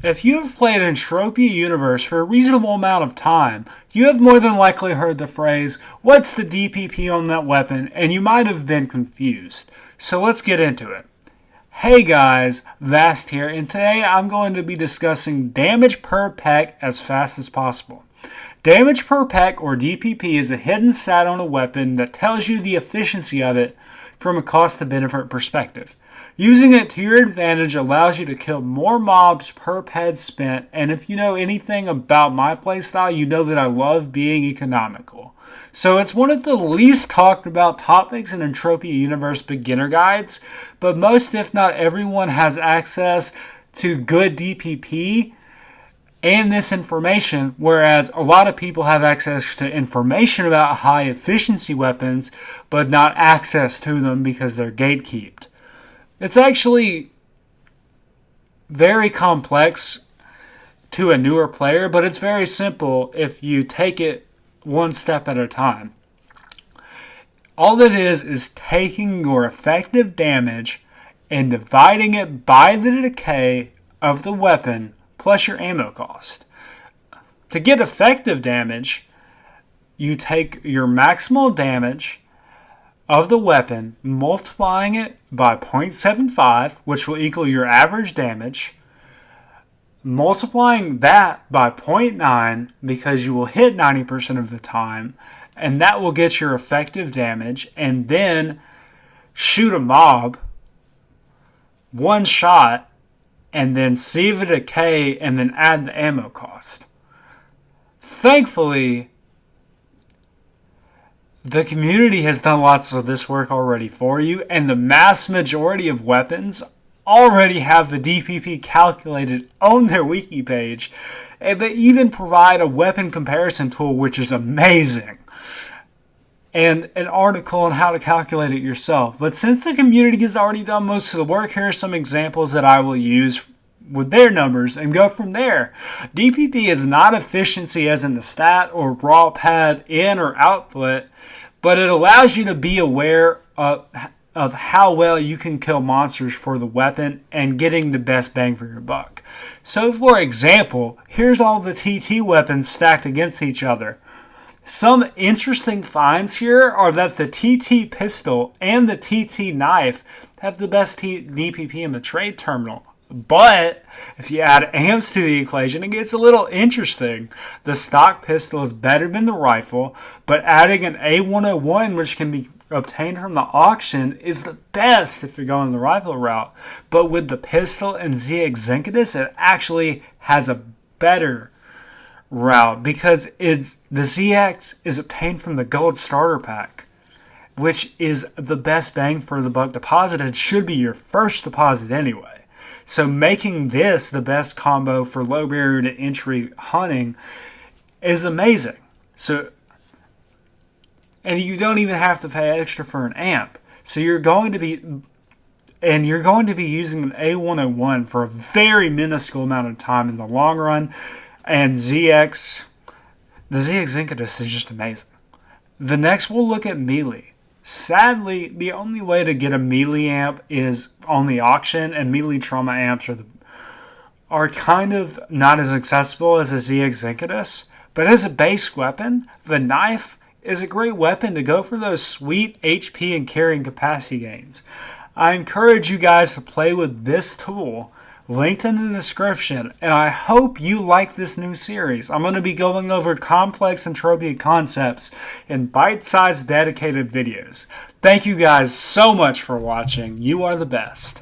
If you have played Entropia Universe for a reasonable amount of time, you have more than likely heard the phrase, "What's the DPP on that weapon?" and you might have been confused. So let's get into it. Hey guys, Vast here, and today I'm going to be discussing damage per peck as fast as possible. Damage per peck, or DPP, is a hidden stat on a weapon that tells you the efficiency of it from a cost-to-benefit perspective. Using it to your advantage allows you to kill more mobs per ped spent, and if you know anything about my playstyle, you know that I love being economical. So it's one of the least talked about topics in Entropia Universe beginner guides, but most if not everyone has access to good DPP and this information, whereas a lot of people have access to information about high efficiency weapons, but not access to them because they're gatekept. It's actually very complex to a newer player, but it's very simple if you take it one step at a time. All it is taking your effective damage and dividing it by the decay of the weapon plus your ammo cost. To get effective damage, you take your maximal damage of the weapon, multiplying it by 0.75, which will equal your average damage, multiplying that by 0.9 because you will hit 90% of the time, and that will get your effective damage, and then shoot a mob one shot, and then see the decay, and then add the ammo cost. Thankfully, the community has done lots of this work already for you, and the mass majority of weapons already have the DPP calculated on their wiki page, and they even provide a weapon comparison tool, which is amazing, and an article on how to calculate it yourself. But since the community has already done most of the work, here are some examples that I will use with their numbers and go from there. DPP is not efficiency as in the stat or raw pad in or output, but it allows you to be aware of how well you can kill monsters for the weapon and getting the best bang for your buck. So for example, here's all the TT weapons stacked against each other. Some interesting finds here are that the TT pistol and the TT knife have the best DPP in the trade terminal. But if you add amps to the equation, it gets a little interesting. The stock pistol is better than the rifle, but adding an A101, which can be obtained from the auction, is the best if you're going the rifle route. But with the pistol and ZX Zencatus, it actually has a better route because the ZX is obtained from the gold starter pack, which is the best bang for the buck deposit. It should be your first deposit anyway. So making this the best combo for low barrier to entry hunting is amazing. And you don't even have to pay extra for an amp. So you're going to be using an A101 for a very minuscule amount of time in the long run. And the ZX Zencatus is just amazing. The next we'll look at melee. Sadly, the only way to get a melee amp is on the auction, and melee trauma amps are kind of not as accessible as a ZX Zencatus. But as a base weapon, the knife is a great weapon to go for those sweet HP and carrying capacity gains. I encourage you guys to play with this tool, linked in the description, and I hope you like this new series. I'm going to be going over complex Entropia concepts in bite-sized dedicated videos. Thank you guys so much for watching. You are the best.